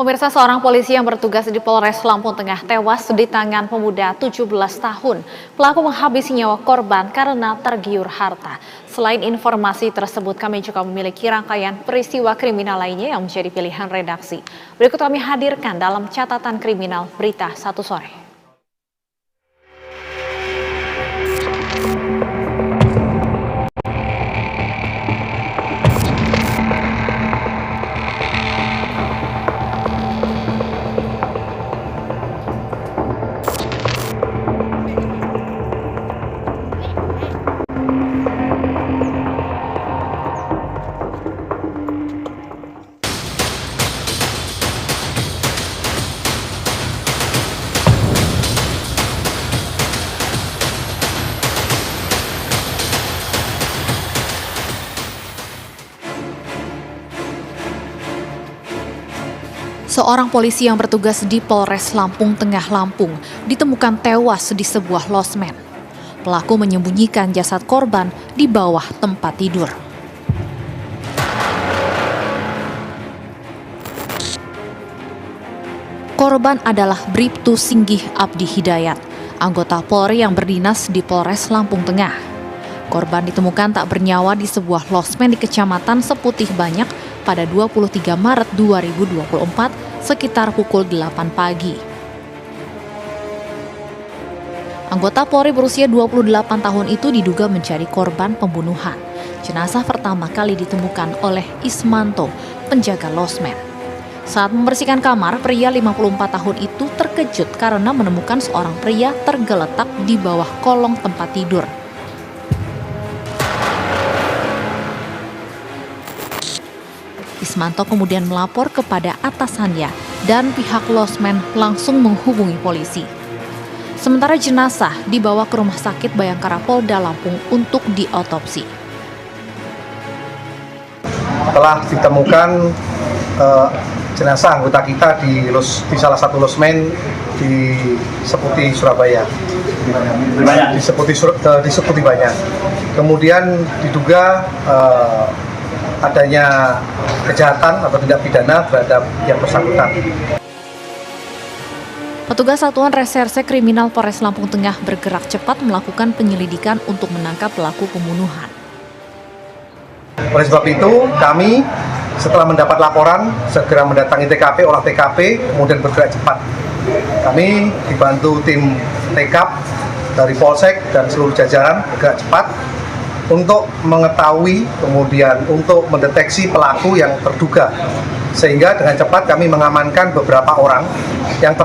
Pemirsa, seorang polisi yang bertugas di Polres Lampung Tengah tewas di tangan pemuda 17 tahun. Pelaku menghabisi nyawa korban karena tergiur harta. Selain informasi tersebut, kami juga memiliki rangkaian peristiwa kriminal lainnya yang menjadi pilihan redaksi. Berikut kami hadirkan dalam catatan kriminal Berita Satu Sore. Seorang polisi yang bertugas di Polres Lampung Tengah Lampung ditemukan tewas di sebuah losmen. Pelaku menyembunyikan jasad korban di bawah tempat tidur. Korban adalah Bribtu Singgih Abdi Hidayat, anggota Polri yang berdinas di Polres Lampung Tengah. Korban ditemukan tak bernyawa di sebuah losmen di Kecamatan Seputih Banyak pada 23 Maret 2024 sekitar pukul 8 pagi. Anggota Polri berusia 28 tahun itu diduga menjadi korban pembunuhan. Jenazah pertama kali ditemukan oleh Ismanto, penjaga losmen. Saat membersihkan kamar, pria 54 tahun itu terkejut karena menemukan seorang pria tergeletak di bawah kolong tempat tidur. Ismanto kemudian melapor kepada atasannya dan pihak losmen langsung menghubungi polisi. Sementara jenazah dibawa ke Rumah Sakit Bayangkara Polda Lampung untuk diotopsi. Telah ditemukan jenazah anggota kita di salah satu losmen di Seputih Surabaya, di Seputih Banyak. Kemudian diduga adanya kejahatan atau tindak pidana terhadap yang bersangkutan. Petugas Satuan Reserse Kriminal Polres Lampung Tengah bergerak cepat melakukan penyelidikan untuk menangkap pelaku pembunuhan. Oleh sebab itu, kami setelah mendapat laporan segera mendatangi TKP, olah TKP, kemudian bergerak cepat. Kami dibantu tim TKP dari Polsek dan seluruh jajaran bergerak cepat untuk mengetahui, kemudian untuk mendeteksi pelaku yang terduga, sehingga dengan cepat kami mengamankan beberapa orang yang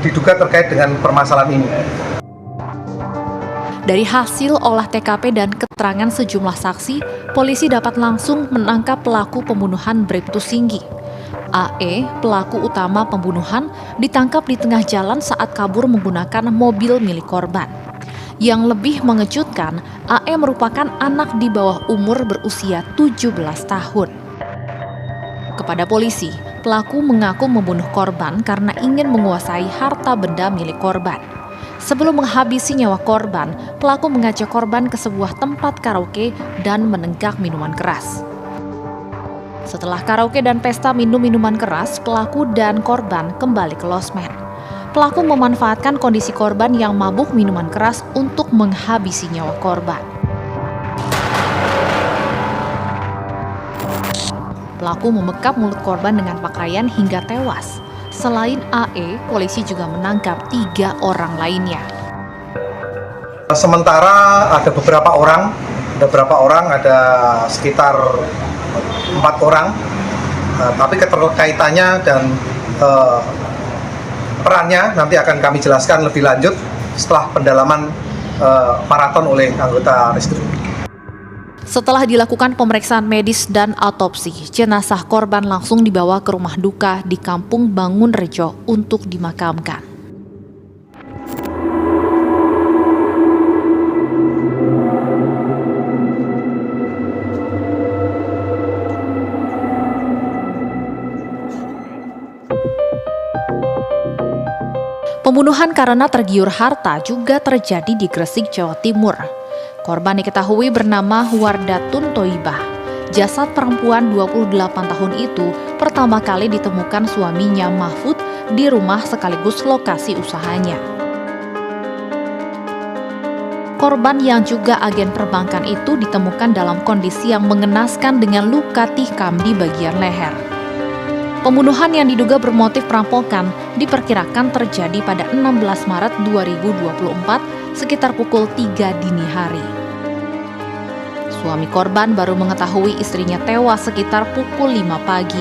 diduga terkait dengan permasalahan ini. Dari hasil olah TKP dan keterangan sejumlah saksi, polisi dapat langsung menangkap pelaku pembunuhan Bribtu Singgih. AE, pelaku utama pembunuhan, ditangkap di tengah jalan saat kabur menggunakan mobil milik korban. Yang lebih mengejutkan, AE merupakan anak di bawah umur berusia 17 tahun. Kepada polisi, pelaku mengaku membunuh korban karena ingin menguasai harta benda milik korban. Sebelum menghabisi nyawa korban, pelaku mengajak korban ke sebuah tempat karaoke dan menenggak minuman keras. Setelah karaoke dan pesta minum minuman keras, pelaku dan korban kembali ke losmen. Pelaku memanfaatkan kondisi korban yang mabuk minuman keras untuk menghabisi nyawa korban. Pelaku memekap mulut korban dengan pakaian hingga tewas. Selain AE, polisi juga menangkap 3 orang lainnya. Sementara ada beberapa orang, ada sekitar 4 orang, tapi keterkaitannya dan perannya nanti akan kami jelaskan lebih lanjut setelah pendalaman maraton oleh anggota Reskrim. Setelah dilakukan pemeriksaan medis dan autopsi, jenazah korban langsung dibawa ke rumah duka di Kampung Bangun Rejo untuk dimakamkan. Pembunuhan karena tergiur harta juga terjadi di Gresik, Jawa Timur. Korban diketahui bernama Wardatun Toibah. jasad perempuan 28 tahun itu pertama kali ditemukan suaminya Mahfud di rumah sekaligus lokasi usahanya. Korban yang juga agen perbankan itu ditemukan dalam kondisi yang mengenaskan dengan luka tikam di bagian leher. Pembunuhan yang diduga bermotif perampokan diperkirakan terjadi pada 16 Maret 2024 sekitar pukul 3 dini hari. Suami korban baru mengetahui istrinya tewas sekitar pukul 5 pagi.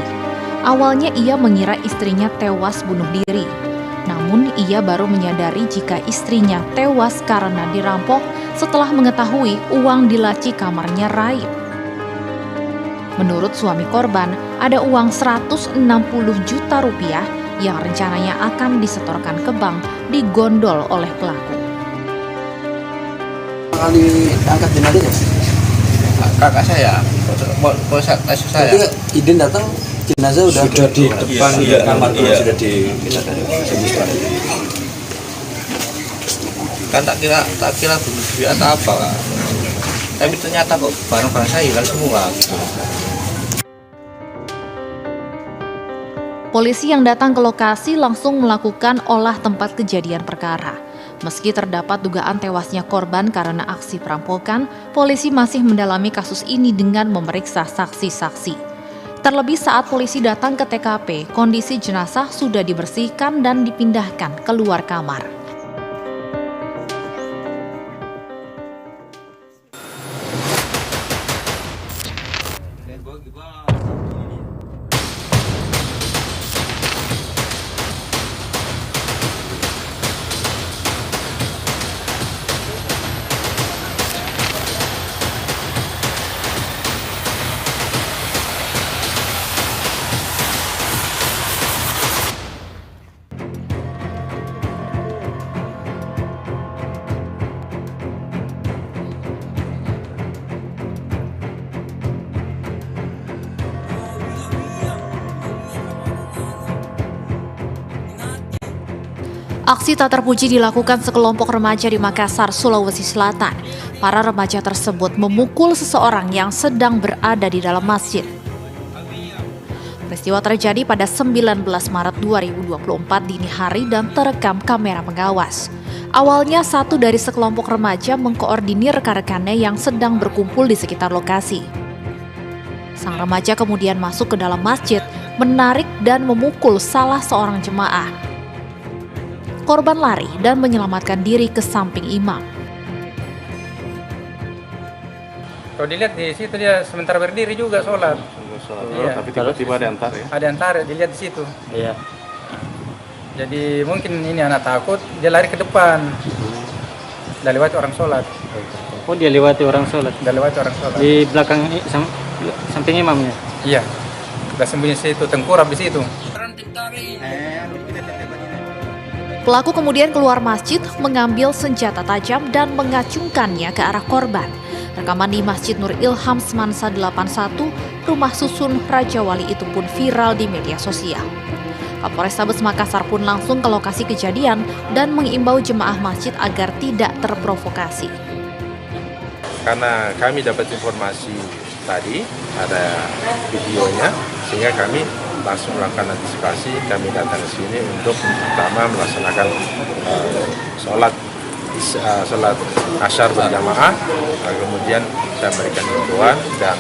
Awalnya ia mengira istrinya tewas bunuh diri. Namun ia baru menyadari jika istrinya tewas karena dirampok setelah mengetahui uang di laci kamarnya raib. Menurut suami korban, ada uang 160 juta rupiah yang rencananya akan disetorkan ke bank digondol oleh pelaku. Kali angkat jenazahnya? Kakak saya, kasus saya. Berarti Idin datang, jenazah sudah di depan kamar sudah di kan tak kira bunuh diri atau apa kan. Tapi ternyata kok barang-barang saya hilang semua. Polisi yang datang ke lokasi langsung melakukan olah tempat kejadian perkara. Meski terdapat dugaan tewasnya korban karena aksi perampokan, polisi masih mendalami kasus ini dengan memeriksa saksi-saksi. Terlebih saat polisi datang ke TKP, kondisi jenazah sudah dibersihkan dan dipindahkan keluar kamar. Aksi tak terpuji dilakukan sekelompok remaja di Makassar, Sulawesi Selatan. Para remaja tersebut memukul seseorang yang sedang berada di dalam masjid. Peristiwa terjadi pada 19 Maret 2024 dini hari dan terekam kamera pengawas. Awalnya satu dari sekelompok remaja mengkoordinir rekan-rekannya yang sedang berkumpul di sekitar lokasi. Sang remaja kemudian masuk ke dalam masjid, menarik dan memukul salah seorang jemaah. Korban lari dan menyelamatkan diri ke samping imam. Kalau dilihat di situ dia sementara berdiri juga sholat. Iya. Tapi tiba-tiba ada antar ya? Ada antar, dilihat di situ. Iya. Jadi mungkin ini anak takut, dia lari ke depan. Udah lewati orang sholat. Oh, dia lewati orang sholat? Udah lewati orang sholat. Di belakang samping imamnya? Iya. Udah sembunyi situ, tengkurap di situ. Pelaku kemudian keluar masjid, mengambil senjata tajam dan mengacungkannya ke arah korban. Rekaman di Masjid Nur Ilham Semansa 81, rumah susun Raja Wali itu pun viral di media sosial. Kapolrestabes Makassar pun langsung ke lokasi kejadian dan mengimbau jemaah masjid agar tidak terprovokasi. Karena kami dapat informasi tadi, ada videonya, sehingga kami langsung melakukan antisipasi. Kami datang ke sini untuk pertama melaksanakan sholat asyar berjamaah, kemudian kita memberikan himbauan, dan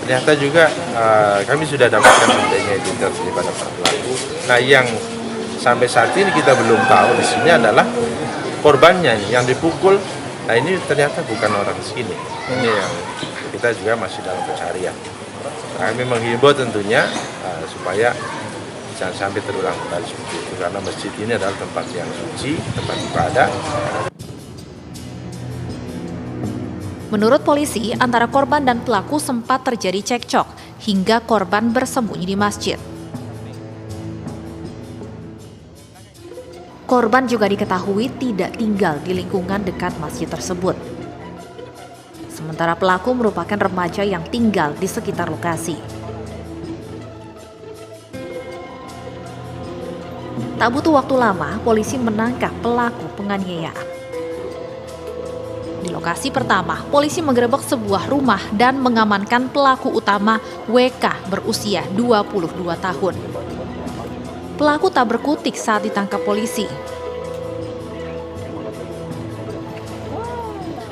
ternyata juga kami sudah dapatkan adanya identitas daripada para pelaku. Nah, yang sampai saat ini kita belum tahu di sini adalah korbannya yang dipukul. Nah, ini ternyata bukan orang sini. Ini yang kita juga masih dalam pencarian. Kami menghimbau tentunya supaya jangan sampai terulang kembali seperti itu, karena masjid ini adalah tempat yang suci, tempat ibadah. Menurut polisi, antara korban dan pelaku sempat terjadi cekcok hingga korban bersembunyi di masjid. Korban juga diketahui tidak tinggal di lingkungan dekat masjid tersebut. Sementara pelaku merupakan remaja yang tinggal di sekitar lokasi. Tak butuh waktu lama, polisi menangkap pelaku penganiayaan. Di lokasi lokasi pertama, polisi menggerebek sebuah rumah dan mengamankan pelaku utama WK berusia 22 tahun. Pelaku tak berkutik saat ditangkap polisi.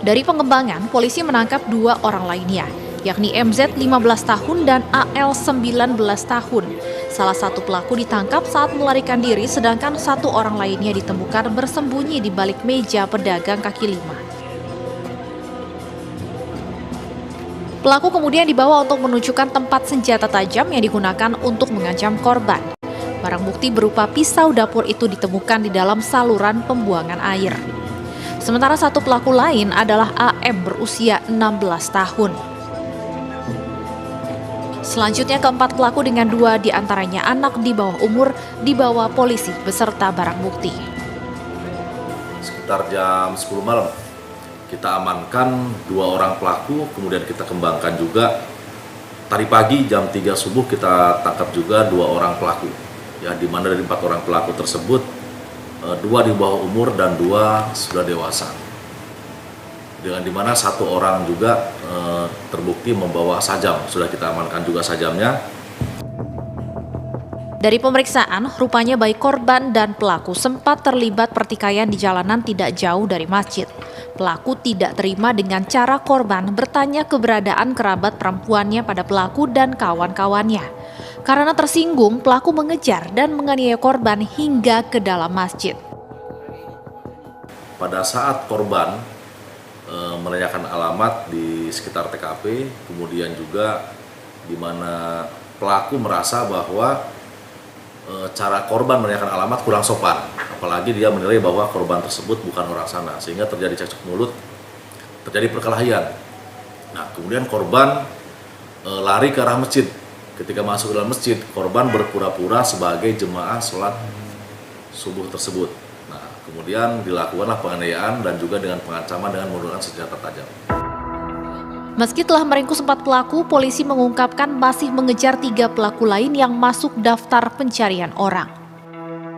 Dari pengembangan, polisi menangkap 2 orang lainnya, yakni MZ 15 tahun dan AL 19 tahun. Salah satu pelaku ditangkap saat melarikan diri, sedangkan 1 orang lainnya ditemukan bersembunyi di balik meja pedagang kaki lima. Pelaku kemudian dibawa untuk menunjukkan tempat senjata tajam yang digunakan untuk mengancam korban. Barang bukti berupa pisau dapur itu ditemukan di dalam saluran pembuangan air. Sementara 1 pelaku lain adalah AM berusia 16 tahun. Selanjutnya ke-4 pelaku dengan 2 diantaranya anak di bawah umur dibawa polisi beserta barang bukti. Sekitar jam 10 malam kita amankan 2 orang pelaku, kemudian kita kembangkan juga. Tadi pagi jam 3 subuh kita tangkap juga 2 orang pelaku. Ya, di mana dari 4 orang pelaku tersebut 2 di bawah umur dan 2 sudah dewasa. Dengan dimana 1 orang juga terbukti membawa sajam, sudah kita amankan juga sajamnya. Dari pemeriksaan, rupanya baik korban dan pelaku sempat terlibat pertikaian di jalanan tidak jauh dari masjid. Pelaku tidak terima dengan cara korban bertanya keberadaan kerabat perempuannya pada pelaku dan kawan-kawannya. Karena tersinggung, pelaku mengejar dan menganiaya korban hingga ke dalam masjid. Pada saat korban menanyakan alamat di sekitar TKP, kemudian juga di mana pelaku merasa bahwa cara korban menanyakan alamat kurang sopan, apalagi dia menilai bahwa korban tersebut bukan orang sana, sehingga terjadi cekcok mulut, terjadi perkelahian. Nah, kemudian korban lari ke arah masjid. Ketika masuk ke dalam masjid, korban berpura-pura sebagai jemaah sholat subuh tersebut. Nah, kemudian dilakukanlah penganiayaan dan juga dengan pengancaman dengan menggunakan senjata tajam. Meski telah meringkus 4 pelaku, polisi mengungkapkan masih mengejar 3 pelaku lain yang masuk daftar pencarian orang.